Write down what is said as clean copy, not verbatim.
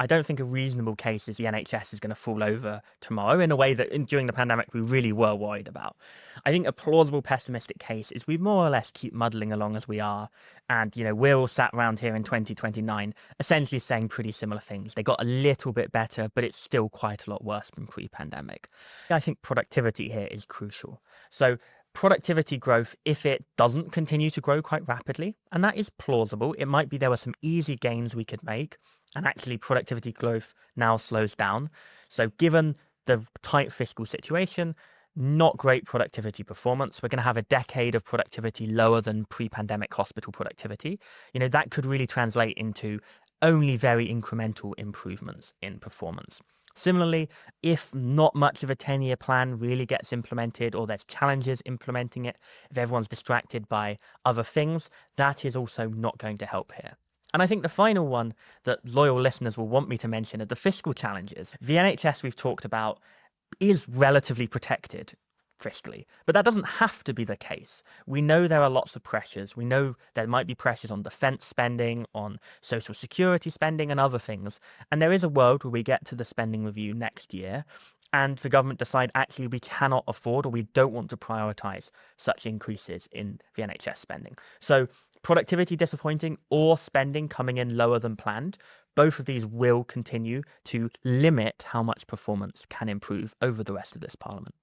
I don't think a reasonable case is the NHS is going to fall over tomorrow in a way that during the pandemic we really were worried about. I think a plausible pessimistic case is we more or less keep muddling along as we are. And, we're all sat around here in 2029 essentially saying pretty similar things. They got a little bit better, but it's still quite a lot worse than pre-pandemic. I think productivity here is crucial. So productivity growth, if it doesn't continue to grow quite rapidly, and that is plausible, it might be there were some easy gains we could make, and actually productivity growth now slows down. So given the tight fiscal situation, not great productivity performance. We're going to have a decade of productivity lower than pre-pandemic hospital productivity. That could really translate into only very incremental improvements in performance. Similarly, if not much of a 10-year plan really gets implemented or there's challenges implementing it, if everyone's distracted by other things, that is also not going to help here. And I think the final one that loyal listeners will want me to mention are the fiscal challenges. The NHS we've talked about is relatively protected fiscally, but that doesn't have to be the case. We know there are lots of pressures. We know there might be pressures on defense spending, on social security spending, and other things. And there is a world where we get to the spending review next year and the government decide actually we cannot afford or we don't want to prioritize such increases in the NHS spending. So productivity disappointing or spending coming in lower than planned, both of these will continue to limit how much performance can improve over the rest of this parliament.